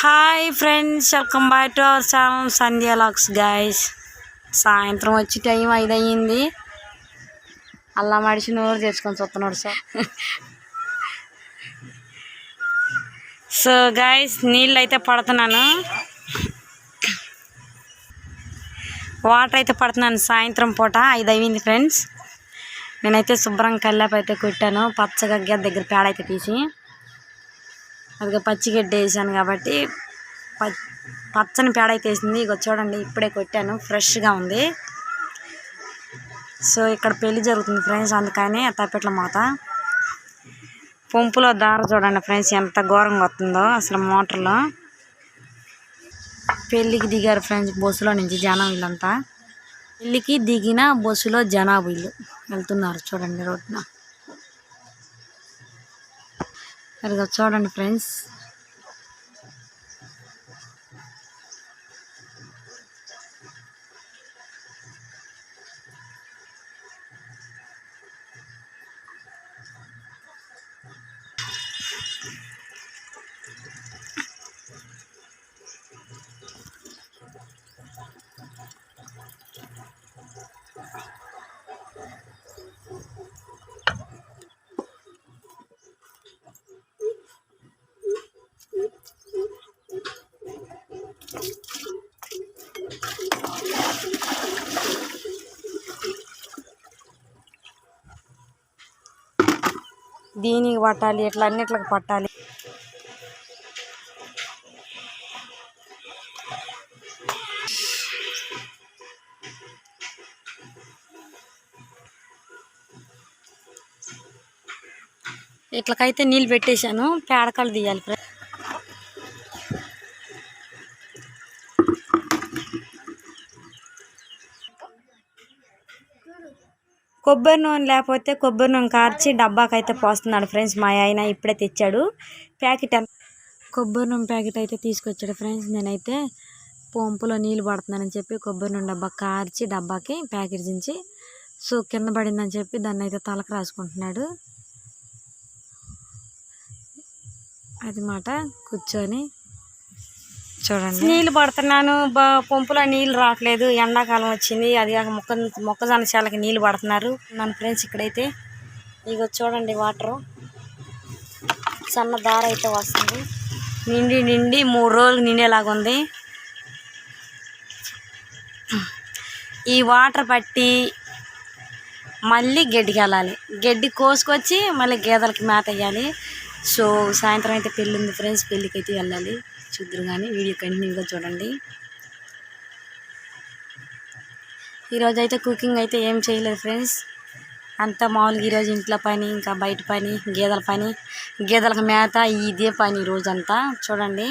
Hi friends, welcome back to our channel Sandhya lakhs guys. సాయంత్రం వచ్చి time 5 అయ్యింది. అల్లా మడిచి నోరు తెచ్చుకొని చూస్తున్నాడు సార్. సో గైస్, నీళ్ళు అయితే పడుతున్నాను, వాటర్ అయితే పడుతున్నాను. సాయంత్రం పూట 5 అయ్యింది ఫ్రెండ్స్. నేనైతే శుభ్రంగా కల్లాపు అయితే కొట్టాను. పచ్చగా గడ్డ దగ్గర పేడ అయితే తీసి అదిగా పచ్చిగడ్డ వేసాను కాబట్టి పచ్చని పేడ అయితే వేసింది. ఇక చూడండి, ఇప్పుడే కొట్టాను, ఫ్రెష్గా ఉంది. సో ఇక్కడ పెళ్లి జరుగుతుంది ఫ్రెండ్స్, అందుకని తప్పెట్ల మూత. పంపులో దార చూడండి ఫ్రెండ్స్, ఎంత ఘోరంగా వస్తుందో అసలు మోటార్లో. పెళ్ళికి దిగారు ఫ్రెండ్స్ బస్సులో నుంచి జనం. వీళ్ళంతా పెళ్ళికి దిగిన బస్సులో జనాభా వీళ్ళు వెళ్తున్నారు. చూడండి రోడ్న. సరిగా చూడండి ఫ్రెండ్స్, దీనికి పట్టాలి, ఇట్లా అన్నిట్లకి పట్టాలి. ఇట్లకైతే నీళ్ళు పెట్టేశాను, పేడకాలు తీయాలి. కొబ్బరి నూనె లేకపోతే కొబ్బరి నూనె కార్చి డబ్బాకైతే పోస్తున్నాడు ఫ్రెండ్స్. మా ఆయన ఇప్పుడే తెచ్చాడు ప్యాకెట్. కొబ్బరి నూనె ప్యాకెట్ అయితే తీసుకొచ్చాడు ఫ్రెండ్స్. నేనైతే పంపులో నీళ్ళు పడుతున్నానని చెప్పి కొబ్బరి నూనె డబ్బా కార్చి డబ్బాకి ప్యాకెట్ దించి, సో కింద పడిందని చెప్పి దాన్ని అయితే తలకు రాసుకుంటున్నాడు. అది మాట కూర్చొని చూడండి. నీళ్ళు పడుతున్నాను, పంపులో నీళ్ళు రావట్లేదు, ఎండాకాలం వచ్చింది. అది కాక మొక్కజొన్న చేలకి నీళ్ళు పడుతున్నారు నన్ను ఫ్రెండ్స్. ఇక్కడైతే ఇక చూడండి, వాటరు సన్న దార అయితే వస్తుంది. నిండి 3 రోజులు నిండేలాగా ఉంది. ఈ వాటర్ పట్టి మళ్ళీ గడ్డికి వెళ్ళాలి, గడ్డి కోసుకొచ్చి మళ్ళీ గేదెలకి మేత వేయాలి. సో సాయంత్రం అయితే పెళ్ళి ఉంది ఫ్రెండ్స్, పెళ్ళికి అయితే వెళ్ళాలి. చూద్దరు కానీ వీడియో కంటిన్యూగా చూడండి. ఈరోజు అయితే కుకింగ్ అయితే ఏం చేయలేదు ఫ్రెండ్స్, అంతా మామూలుగా. ఈరోజు ఇంట్లో పని, ఇంకా బయట పని, గేదెల పని, గేదెలకు మేత, ఇదే పని ఈరోజంతా. చూడండి,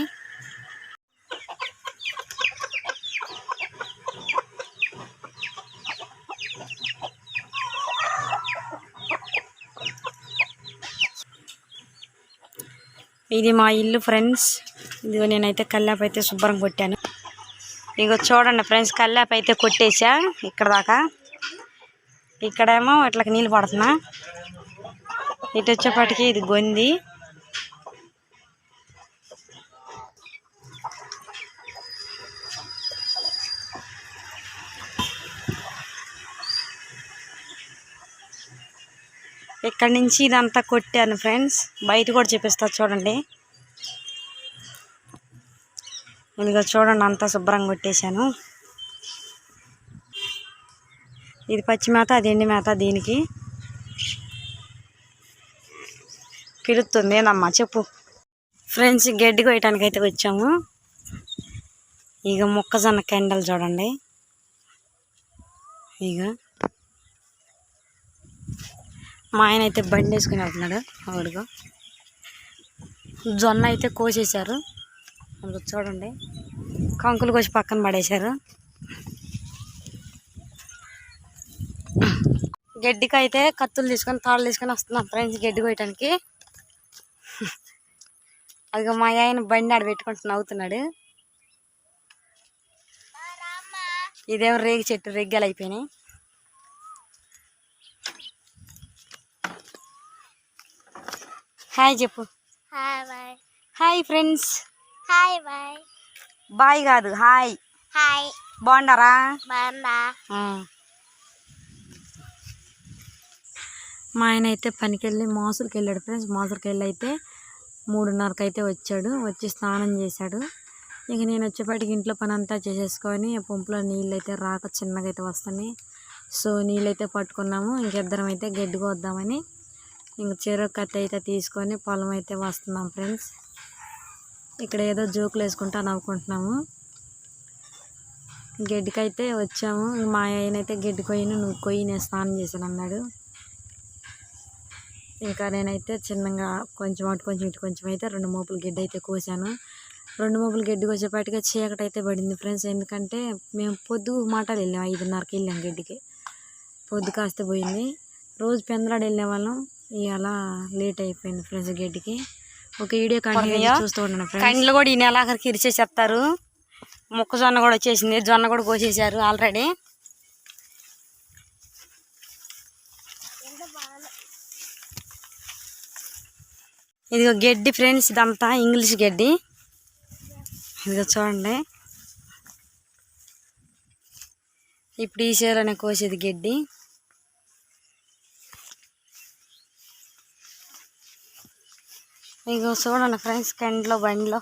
ఇది మా ఇల్లు ఫ్రెండ్స్. ఇదిగో నేనైతే కల్లాపు అయితే శుభ్రం కొట్టాను. ఇగో చూడండి ఫ్రెండ్స్, కల్లాపు అయితే కొట్టేసా ఇక్కడ దాకా. ఇక్కడేమో ఇట్లకి నీళ్ళు పడుతున్నా, ఇటు వచ్చేపాటికి ఇది గొంది. ఇక్కడ నుంచి ఇదంతా కొట్టాను ఫ్రెండ్స్, బయట కూడా చూపిస్తా చూడండి. ఇదిగో చూడండి, అంతా శుభ్రంగా కొట్టేశాను. ఇది పచ్చి మేత, అది ఎండి మేత. దీనికి పిలుస్తుంది, ఏందమ్మా చెప్పు. ఫ్రెండ్స్, గడ్డి కొయ్యటానికి అయితే వచ్చాము. ఇక మొక్కజొన్న కెండలు చూడండి. ఇక మా ఆయన అయితే బండి వేసుకుని వెళ్తున్నాడు. ఆవిడగా జొన్న అయితే కోసేశారు, అందుకు చూడండి కంకులు కోసి పక్కన పడేశారు. గడ్డికి అయితే కత్తులు తీసుకొని, తాళ్ళు తీసుకొని వస్తున్నాం ఫ్రెండ్స్ గడ్డి కోయటానికి. అది మా ఆయన బండి ఆడ పెట్టుకుంటూ నవ్వుతున్నాడు. ఇదేమో రేగి చెట్టు, రెగ్గలు అయిపోయినాయి. హాయ్ చెప్పు. Hi hi friends. Hi bye. Bye కాదు హాయ్. హాయ్. బాగుండారా? బాగుందా? మా ఆయన అయితే పనికి వెళ్ళి మోసులకి వెళ్ళాడు ఫ్రెండ్స్. మోసులకి వెళ్ళి అయితే 3:30కి అయితే వచ్చాడు. వచ్చి స్నానం చేశాడు. ఇక నేను వచ్చేపాటికి ఇంట్లో పని అంతా చేసేసుకొని పంపులో నీళ్ళు అయితే రాక చిన్నగా అయితే వస్తున్నాయి. సో నీళ్ళు అయితే పట్టుకున్నాము. ఇంకిద్దరం అయితే గడ్డి కోద్దామని ఇంక చెరుకు కత్తి అయితే తీసుకొని పొలం అయితే వస్తున్నాం ఫ్రెండ్స్. ఇక్కడ ఏదో జోకులు వేసుకుంటా నవ్వుకుంటున్నాము. గడ్డికైతే వచ్చాము. మా ఆయన అయితే గడ్డి కొయ్యను, నువ్వు కొయ్యి, నేను స్నానం చేశాను అన్నాడు. ఇంకా నేనైతే చిన్నగా కొంచెం అటు కొంచెం ఇటు కొంచెం అయితే 2 మోపులు గడ్డి అయితే కోసాను. 2 మోపులు గడ్డి కోసేపాటిగా చీకటి అయితే పడింది ఫ్రెండ్స్. ఎందుకంటే మేము పొద్దు మాటలు వెళ్ళాం, 5:30కి వెళ్ళాం గడ్డికి. పొద్దు కాస్త పోయింది. రోజు పెందలాడు వెళ్ళే వాళ్ళం, ఇలా లేట్ అయిపోయింది ఫ్రెండ్స్ గడ్డికి. ఒక వీడియో కంటిన్యూ చూస్తూ ఉన్నాను ఫ్రెండ్స్. కండ్లు కూడా ఈ నెల ఆఖరికి ఇరిచేసేస్తారు. మొక్కజొన్న కూడా వచ్చేసింది, జొన్న కూడా కోసేసారు ఆల్రెడీ. ఇదిగో గడ్డి ఫ్రెండ్స్, ఇదంతా ఇంగ్లీష్ గడ్డి. ఇదిగో చూడండి, ఇప్పుడు ఈ చేలోనే కోసేది గడ్డి. ఇదిగో చూడండి ఫ్రెండ్స్, కండ్లో బండిలో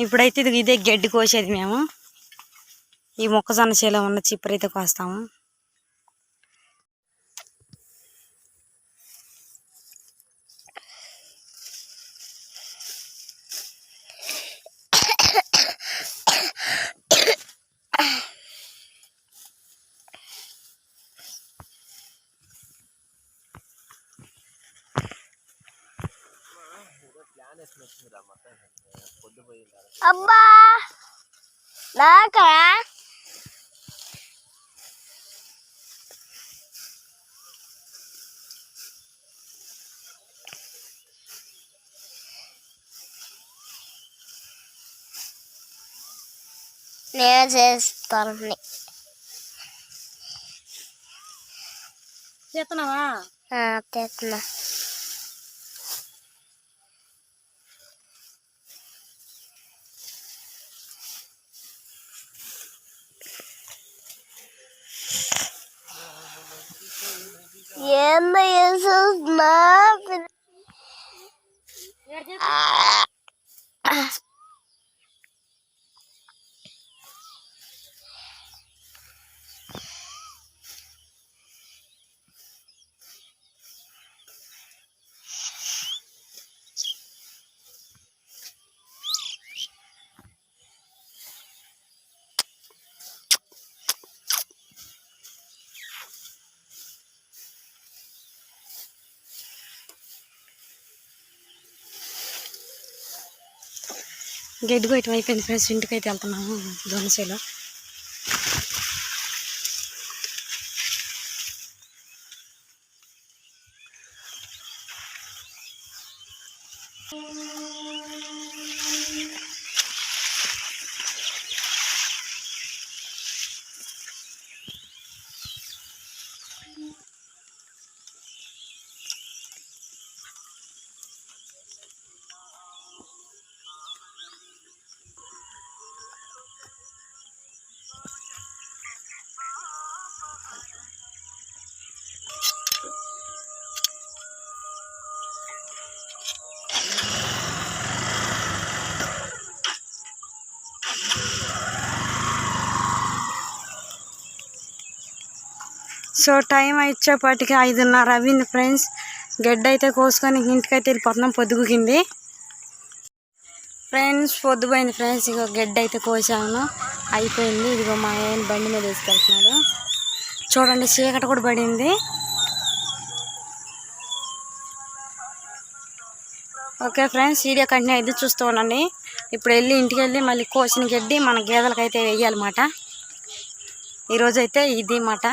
ఇప్పుడైతే ఇదే గడ్డి కోసేది మేము. ఈ మొక్కజొన్న చేలో ఉన్న చిప్పరైతే కోస్తాము. అబ్బా నాకా నేను చేస్తాను. చేస్తున్నావా? చేస్తున్నా. ఏందో చేస్తున్నా. గడ్డి కొయ్యటం అయిపోయింది ఫ్రెండ్స్. ఇంటికి అయితే వెళ్తున్నాము దొనసేలో. సో టైం వచ్చేపాటికి 5:30 అయింది ఫ్రెండ్స్. గడ్డ అయితే కోసుకొని ఇంటికైతే వెళ్ళిపోతున్నాం. పొద్దుగుకింది ఫ్రెండ్స్, పొద్దుపోయింది ఫ్రెండ్స్. ఇక గడ్డ అయితే కోసాను, అయిపోయింది. ఇదిగో మా ఆయన బండి మీద వేసుకెళ్తున్నాడు. చూడండి, చీకటి కూడా పడింది. ఓకే ఫ్రెండ్స్, వీడియో కంటిన్యూ అయితే చూస్తూ ఉండండి. ఇప్పుడు వెళ్ళి ఇంటికి వెళ్ళి మళ్ళీ కోసిన గడ్డి మన గేదెలకైతే వేయాలన్నమాట. ఈరోజైతే ఇది మాట.